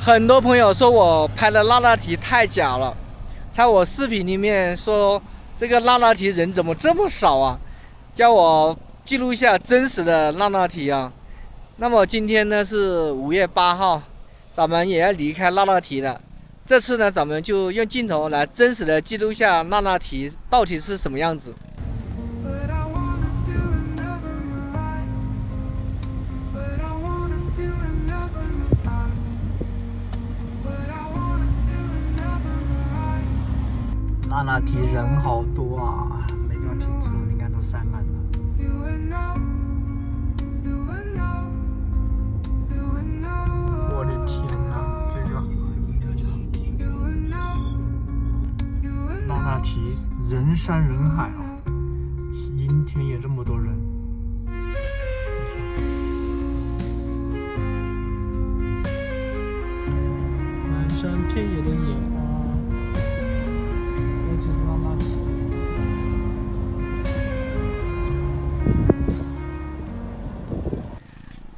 很多朋友说我拍的那道题太假了，在我视频里面说这个那道题人怎么这么少啊，叫我记录一下真实的那道题啊。那么今天呢是5月8号，咱们也要离开那道题了。这次呢，咱们就用镜头来真实的记录一下那道题到底是什么样子。那题人好多啊，没地方停车，你看都塞满了。我的天哪，这个那题人山人海啊，阴天也这么多人。满山遍野的野花。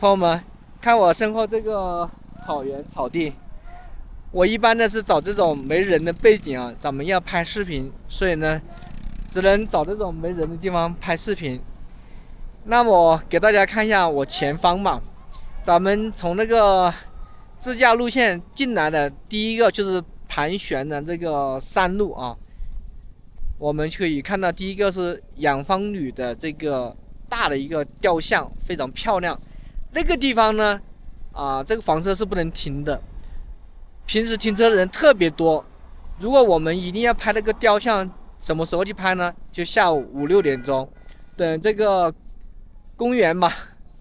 朋友们，看我身后这个草原草地，我一般的是找这种没人的背景啊，咱们要拍视频，所以呢，只能找这种没人的地方拍视频。那我给大家看一下我前方嘛，咱们从那个自驾路线进来的第一个就是盘旋的这个山路啊，我们可以看到第一个是养蜂女的这个大的一个雕像，非常漂亮。那个地方呢，这个房车是不能停的，平时停车的人特别多。如果我们一定要拍那个雕像，什么时候去拍呢？就下午5、6点钟，等这个公园吧，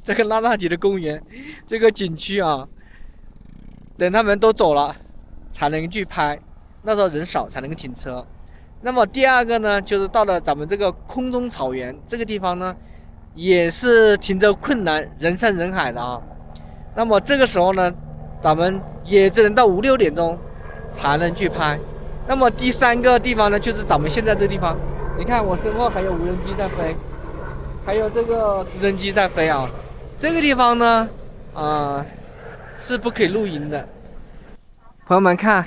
这个那提的公园，这个景区啊，等他们都走了才能去拍，那时候人少才能停车。那么第二个呢，就是到了咱们这个空中草原这个地方呢，也是停车困难，人山人海的啊。那么这个时候呢，咱们也只能到5、6点钟才能去拍。那么第三个地方呢，就是咱们现在这个地方，你看我身后还有无人机在飞，还有这个直升机在飞啊。这个地方呢，是不可以露营的。朋友们看，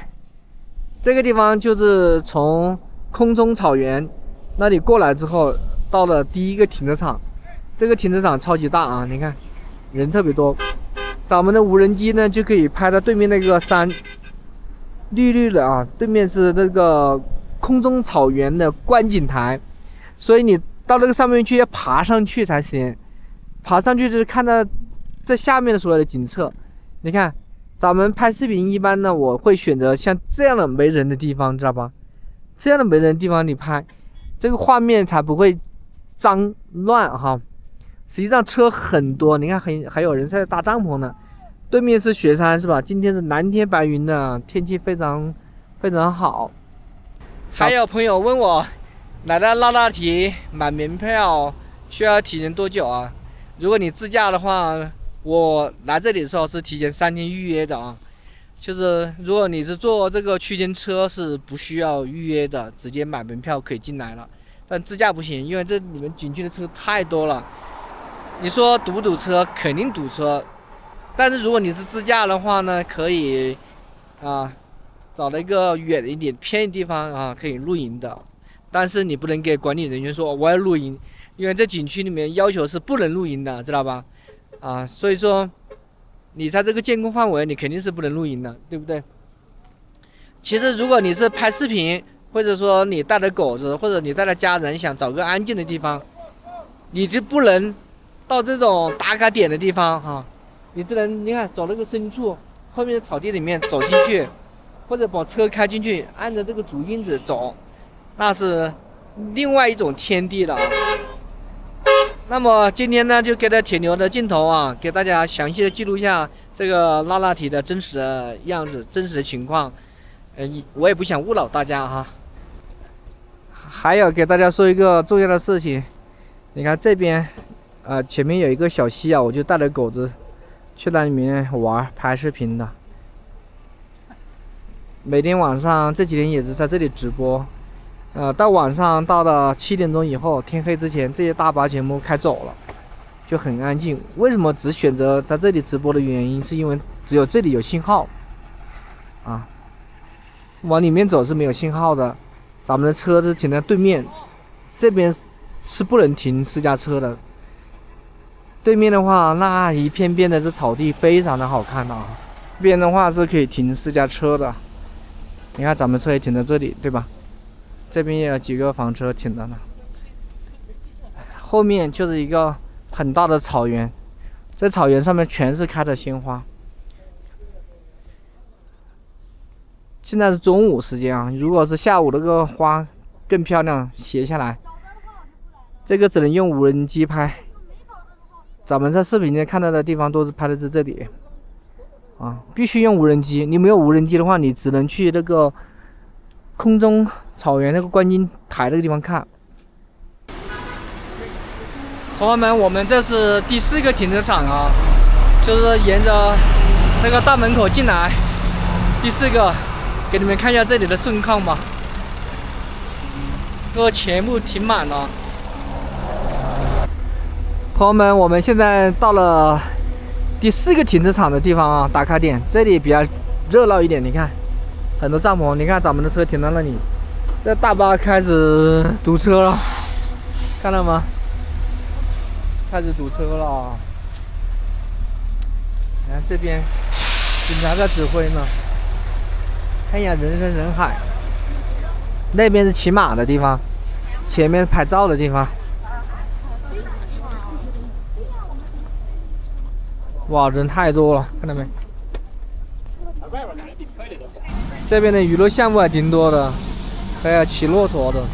这个地方就是从空中草原那里过来之后，到了第一个停车场。这个停车场超级大啊，你看人特别多。咱们的无人机呢就可以拍到对面那个山，绿绿的啊，对面是那个空中草原的观景台，所以你到那个上面去要爬上去才行，爬上去就是看到这下面的所有的景色。你看咱们拍视频一般呢，我会选择像这样的没人的地方，知道吧？这样的没人的地方你拍，这个画面才不会脏乱哈。实际上车很多，你看还有人在搭帐篷呢。对面是雪山是吧？今天是蓝天白云的，天气非常非常好。还有朋友问我，来到那提买门票需要提前多久啊？如果你自驾的话，我来这里的时候是提前3天预约的啊。就是如果你是坐这个区间车是不需要预约的，直接买门票可以进来了。但自驾不行，因为这里面景区的车太多了。你说堵不堵车？肯定堵车。但是如果你是自驾的话呢，可以找了一个远一点偏的地方啊，可以露营的。但是你不能给管理人员说我要露营，因为这景区里面要求是不能露营的，知道吧？所以说你在这个监控范围，你肯定是不能露营的，对不对？其实如果你是拍视频，或者说你带着狗子，或者你带着家人想找个安静的地方，你就不能到这种打卡点的地方哈，你只能你看走那个深处，后面的草地里面走进去，或者把车开进去，按着这个足印子走，那是另外一种天地了。那么今天呢，就给它铁牛的镜头啊，给大家详细的记录一下这个那提的真实的样子、真实的情况。我也不想误导大家哈。还有给大家说一个重要的事情，你看这边前面有一个小溪啊，我就带着狗子去那里面玩拍视频的。每天晚上这几天也是在这里直播。到晚上到了7点钟以后，天黑之前，这些大巴全部开走了，就很安静。为什么只选择在这里直播的原因，是因为只有这里有信号。啊，往里面走是没有信号的。咱们的车是停在对面，这边是不能停私家车的。对面的话，那一片片的这草地非常的好看啊。这边的话是可以停私家车的，你看咱们车也停在这里，对吧？这边也有几个房车停着呢。后面就是一个很大的草原，这草原上面全是开的鲜花。现在是中午时间啊，如果是下午那个花更漂亮，斜下来，这个只能用无人机拍。咱们在视频里看到的地方都是拍的是这里啊，必须用无人机。你没有无人机的话，你只能去那个空中草原那个观景台那个地方看。朋友们，我们这是第4个停车场啊，就是沿着那个大门口进来，第4个，给你们看一下这里的盛况吧。车全部停满了。朋友们，我们现在到了第4个停车场的地方啊，打卡点，这里比较热闹一点。你看，很多帐篷，你看咱们的车停在那里，这大巴开始堵车了，看到吗？开始堵车了。你看这边警察在指挥呢，看一下人山人海。那边是骑马的地方，前面拍照的地方。哇，人太多了，看到没？这边的娱乐项目还挺多的，还有骑骆驼的。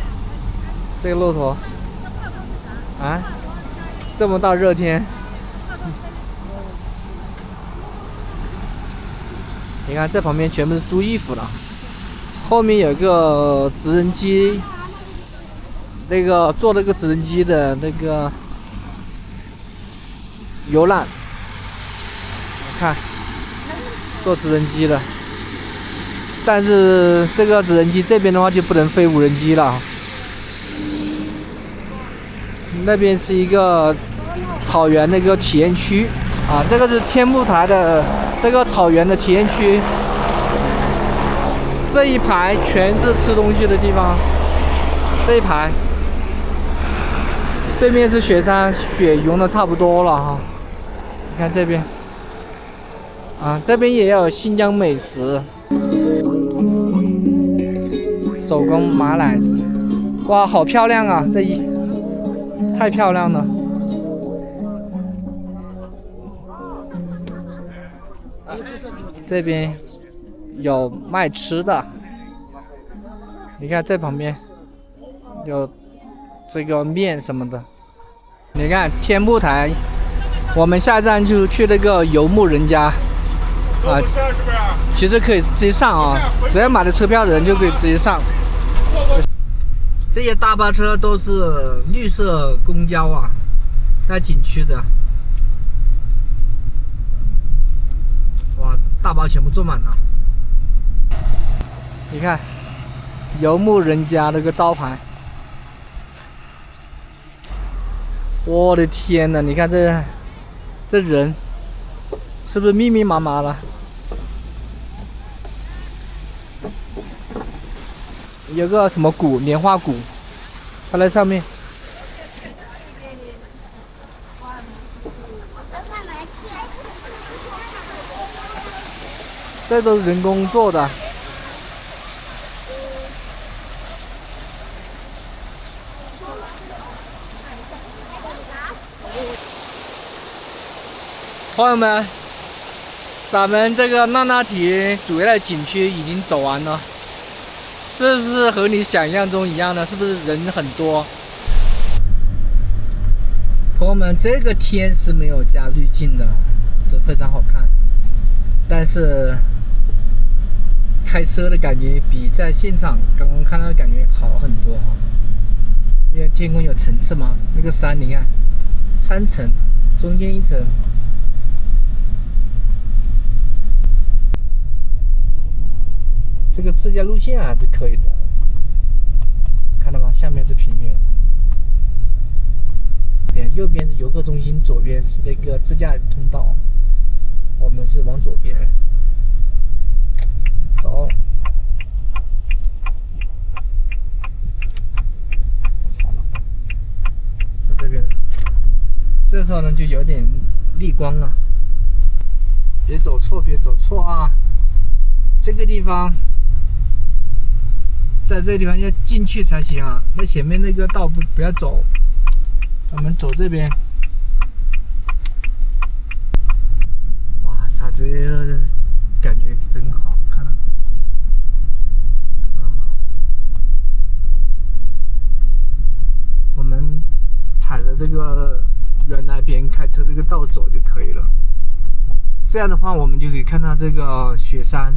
这个骆驼，啊，这么大热天，你看这旁边全部是租衣服的，后面有个直升机，那个坐那个直升机的那个游览。看，坐直升机的，但是这个直升机这边的话就不能飞无人机了。那边是一个草原那个体验区啊，这个是天目台的这个草原的体验区。这一排全是吃东西的地方，这一排，对面是雪山，雪融的差不多了哈。你看这边。啊，这边也有新疆美食，手工马奶子，哇，好漂亮啊！太漂亮了。这边有卖吃的，你看这旁边有这个面什么的。你看天目台，我们下一站就去那个游牧人家。啊，其实可以直接上啊，只要买了车票的人就可以直接上。这些大巴车都是绿色公交啊，在景区的。哇，大巴全部坐满了。你看，游牧人家那个招牌，我的天哪！你看这人。是不是密密麻麻的？有个什么鼓，莲花鼓，它在上面。这都是人工做的。朋友们。咱们这个那拉提主要的景区已经走完了，是不是和你想象中一样的？是不是人很多？朋友们，这个天是没有加滤镜的，都非常好看。但是开车的感觉比在现场刚刚看到的感觉好很多哈，因为天空有层次嘛。那个山你看，3层，中间1层。这个自驾路线还是可以的，看到吗？下面是平原，右边是游客中心，左边是那个自驾通道，我们是往左边走。时候呢就有点逆光了。别走错啊！这个地方，在这个地方要进去才行啊。那前面那个道不要走，咱们走这边。哇塞，这个感觉真好，看到吗？我们踩着这个原来别人开车这个道走就可以了。这样的话，我们就可以看到这个雪山，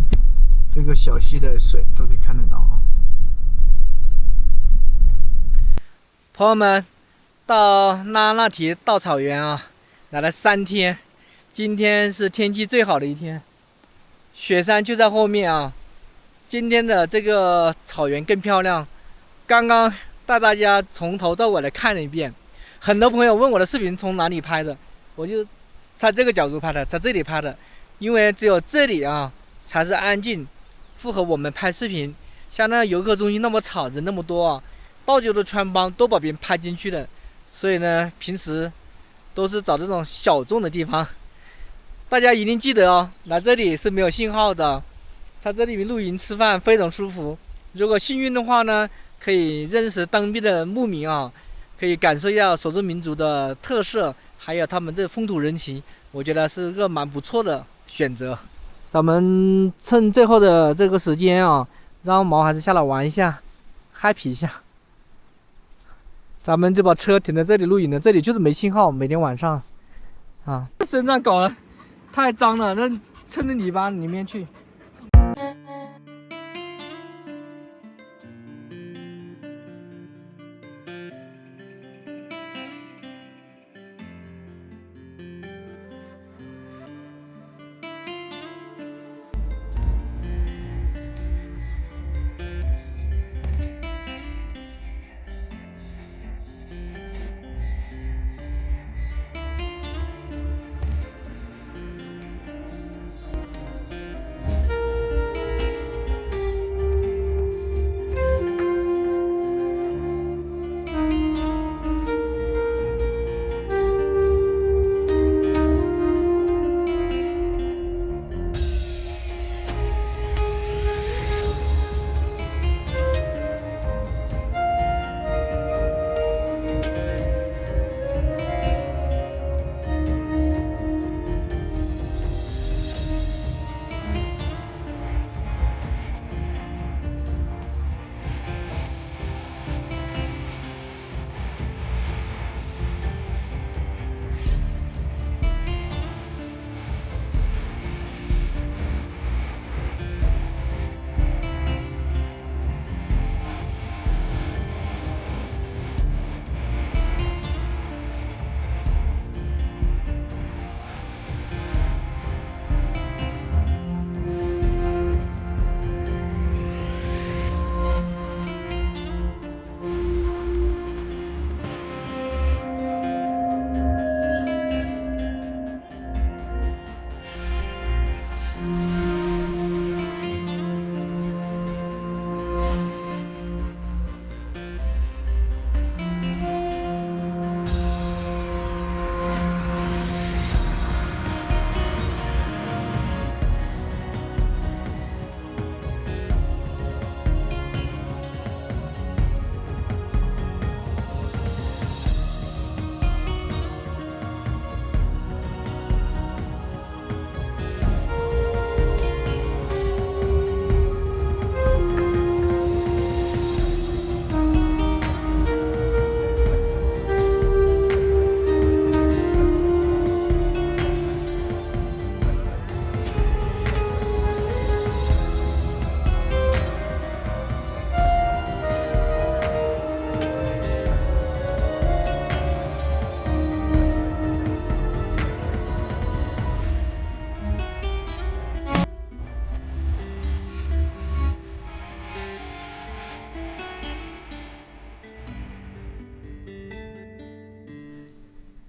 这个小溪的水都可以看得到啊。朋友们，到拉纳提稻草原啊，来了3天，今天是天气最好的一天，雪山就在后面啊。今天的这个草原更漂亮，刚刚带大家从头到尾的看了一遍。很多朋友问我的视频从哪里拍的，我就在这个角度拍的，在这里拍的，因为只有这里啊才是安静，符合我们拍视频。像那游客中心那么吵，人那么多啊，到处的穿帮都把别人拍进去了。所以呢，平时都是找这种小众的地方。大家一定记得哦，来这里是没有信号的，在这里露营吃饭非常舒服。如果幸运的话呢，可以认识当地的牧民啊，可以感受一下少数民族的特色。还有他们这风土人情，我觉得是个蛮不错的选择。咱们趁最后的这个时间啊，让毛孩子下来玩一下 ，happy 一下。咱们就把车停在这里露营了，这里就是没信号，每天晚上啊，身上搞得太脏了，那蹭着泥巴里面去。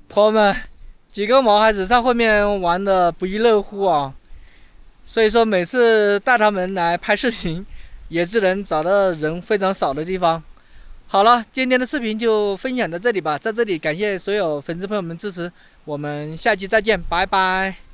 朋友们，几个毛孩子在后面玩的不亦乐乎啊！所以说每次带他们来拍视频，也只能找到人非常少的地方。好了，今天的视频就分享到这里吧，在这里感谢所有粉丝朋友们支持，我们下期再见，拜拜。